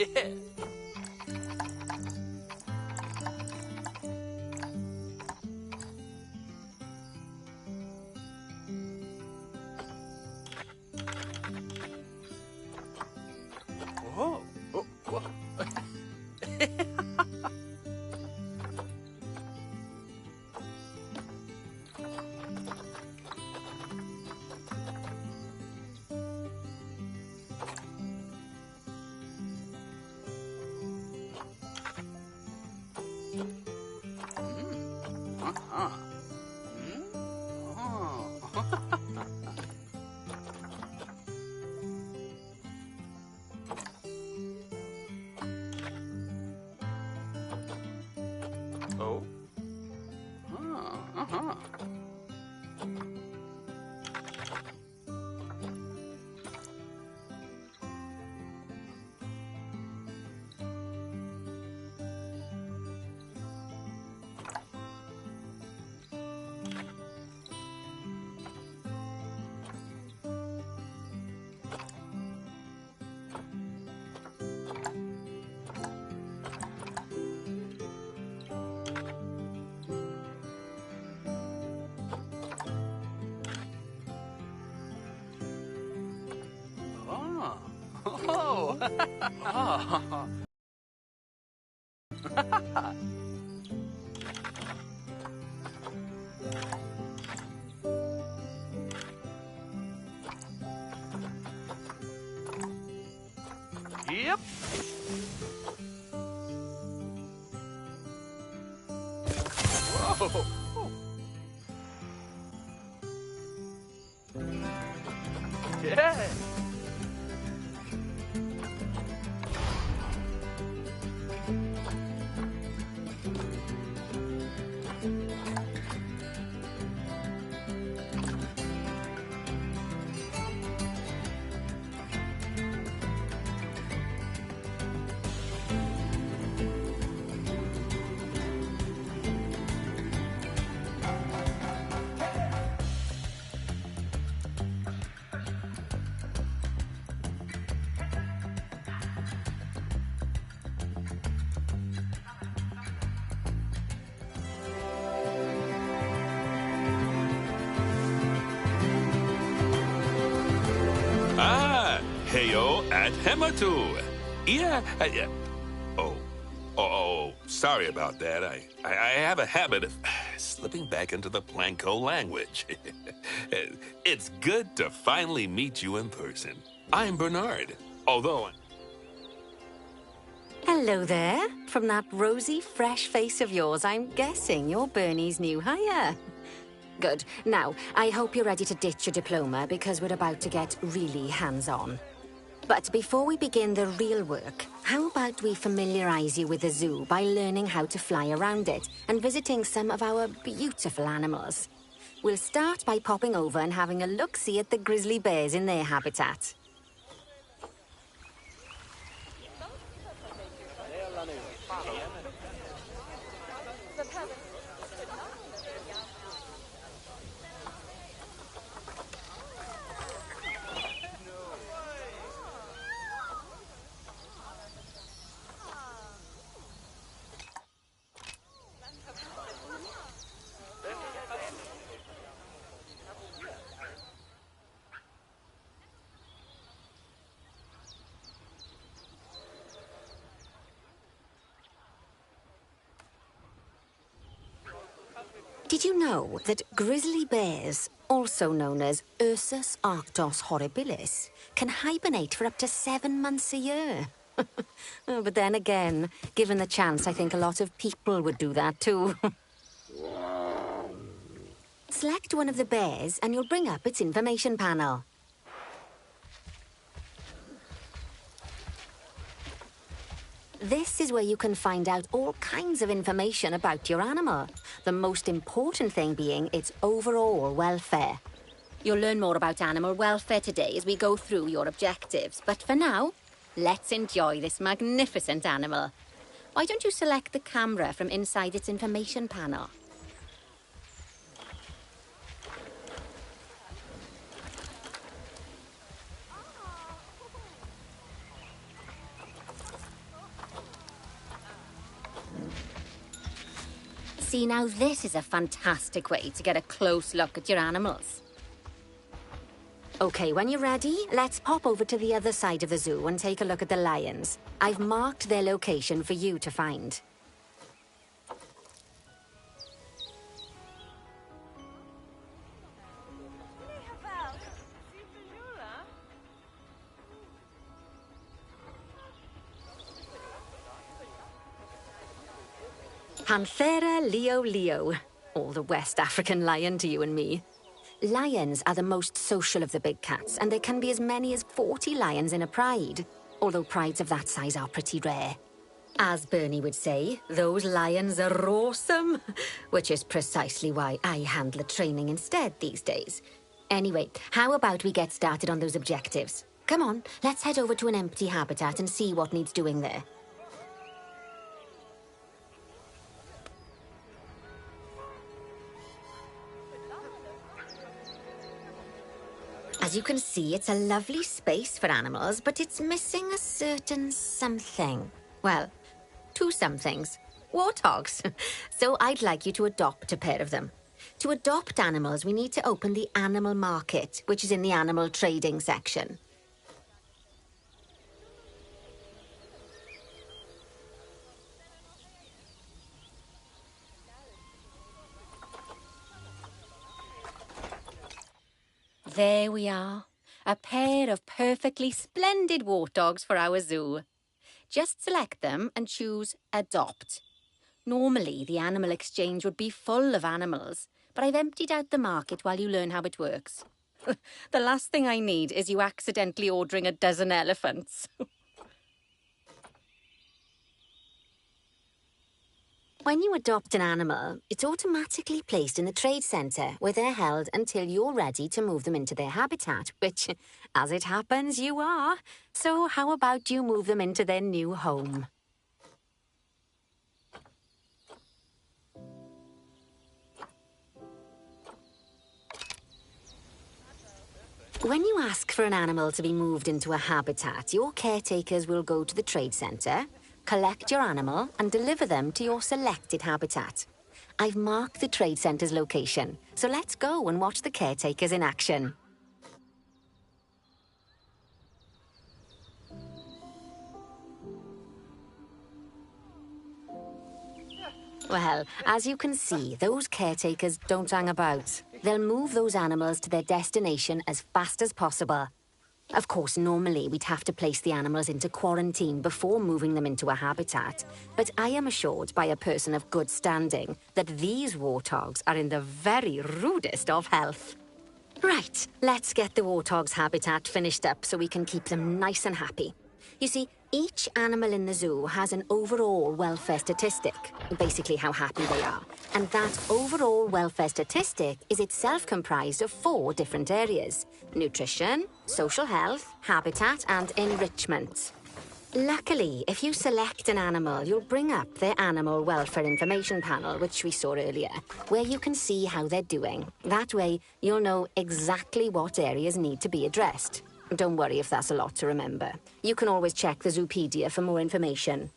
Yeah. Whoa. Oh, whoa. Uh-huh. Oh. Oh. Uh-huh. Oh. Oh. Oh. Yep. Whoa. Yeah. Ah, heyo at Hematu. Yeah, oh, sorry about that. I have a habit of slipping back into the Planko language. It's good to finally meet you in person. I'm Bernard, although... Hello there. From that rosy, fresh face of yours, I'm guessing you're Bernie's new hire. Good. Now, I hope you're ready to ditch your diploma because we're about to get really hands-on. But before we begin the real work, how about we familiarize you with the zoo by learning how to fly around it and visiting some of our beautiful animals? We'll start by popping over and having a look-see at the grizzly bears in their habitat. Did you know that grizzly bears, also known as Ursus arctos horribilis, can hibernate for up to 7 months a year? Oh, but then again, given the chance, I think a lot of people would do that too. Select one of the bears and you'll bring up its information panel. This is where you can find out all kinds of information about your animal. The most important thing being its overall welfare. You'll learn more about animal welfare today as we go through your objectives. But for now, let's enjoy this magnificent animal. Why don't you select the camera from inside its information panel? See, now this is a fantastic way to get a close look at your animals. Okay, when you're ready, let's pop over to the other side of the zoo and take a look at the lions. I've marked their location for you to find. Panthera leo leo, or the West African lion to you and me. Lions are the most social of the big cats, and there can be as many as 40 lions in a pride, although prides of that size are pretty rare. As Bernie would say, those lions are awesome, which is precisely why I handle the training instead these days. Anyway, how about we get started on those objectives? Come on, let's head over to an empty habitat and see what needs doing there. As you can see, it's a lovely space for animals, but it's missing a certain something. Well, two somethings. Warthogs. So I'd like you to adopt a pair of them. To adopt animals, we need to open the animal market, which is in the animal trading section. There we are. A pair of perfectly splendid warthogs for our zoo. Just select them and choose Adopt. Normally, the animal exchange would be full of animals, but I've emptied out the market while you learn how it works. The last thing I need is you accidentally ordering a dozen elephants. When you adopt an animal, it's automatically placed in the trade centre, where they're held until you're ready to move them into their habitat, which, as it happens, you are. So how about you move them into their new home? When you ask for an animal to be moved into a habitat, your caretakers will go to the trade centre, collect your animal and deliver them to your selected habitat. I've marked the trade centre's location, so let's go and watch the caretakers in action. Well, as you can see, those caretakers don't hang about. They'll move those animals to their destination as fast as possible. Of course, normally we'd have to place the animals into quarantine before moving them into a habitat, but I am assured by a person of good standing that these warthogs are in the very rudest of health. Right, let's get the warthog's habitat finished up so we can keep them nice and happy. You see, each animal in the zoo has an overall welfare statistic, basically how happy they are. And that overall welfare statistic is itself comprised of 4 different areas: nutrition, social health, habitat, and enrichment. Luckily, if you select an animal, you'll bring up their animal welfare information panel, which we saw earlier, where you can see how they're doing. That way, you'll know exactly what areas need to be addressed. Don't worry if that's a lot to remember. You can always check the Zoopedia for more information.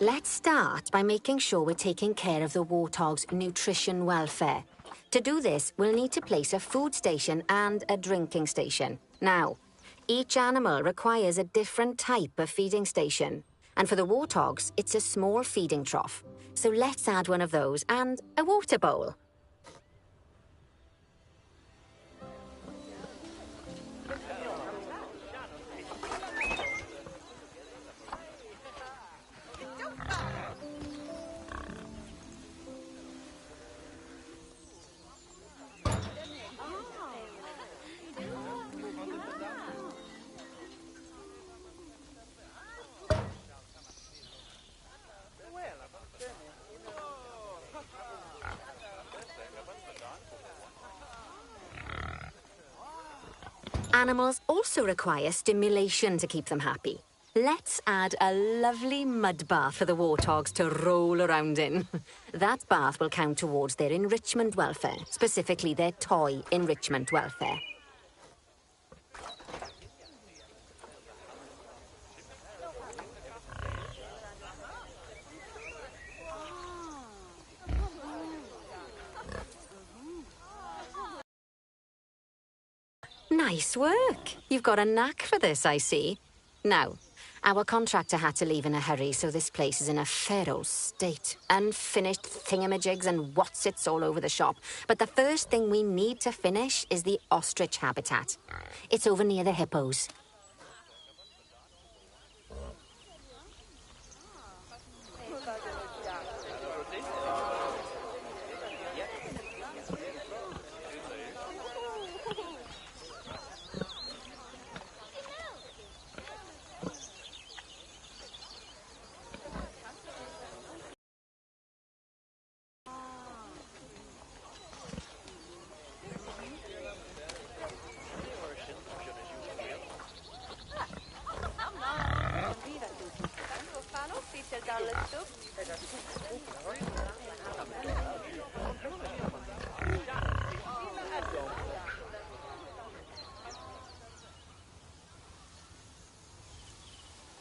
Let's start by making sure we're taking care of the warthog's nutrition welfare. To do this, we'll need to place a food station and a drinking station. Now, each animal requires a different type of feeding station. And for the warthogs, it's a small feeding trough. So let's add one of those and a water bowl. Animals also require stimulation to keep them happy. Let's add a lovely mud bath for the warthogs to roll around in. That bath will count towards their enrichment welfare, specifically their toy enrichment welfare. Nice work. You've got a knack for this, I see. Now, our contractor had to leave in a hurry, so this place is in a fair old state. Unfinished thingamajigs and whatsits all over the shop. But the first thing we need to finish is the ostrich habitat. It's over near the hippos.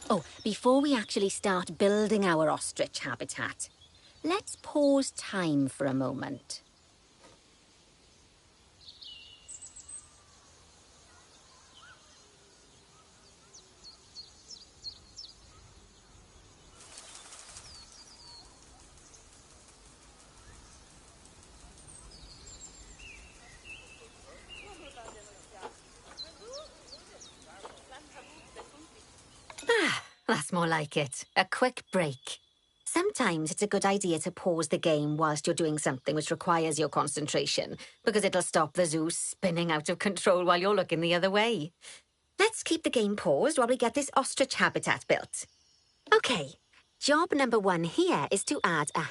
Oh, before we actually start building our ostrich habitat, let's pause time for a moment. That's more like it. A quick break. Sometimes it's a good idea to pause the game whilst you're doing something which requires your concentration, because it'll stop the zoo spinning out of control while you're looking the other way. Let's keep the game paused while we get this ostrich habitat built. Okay, job number 1 here is to add a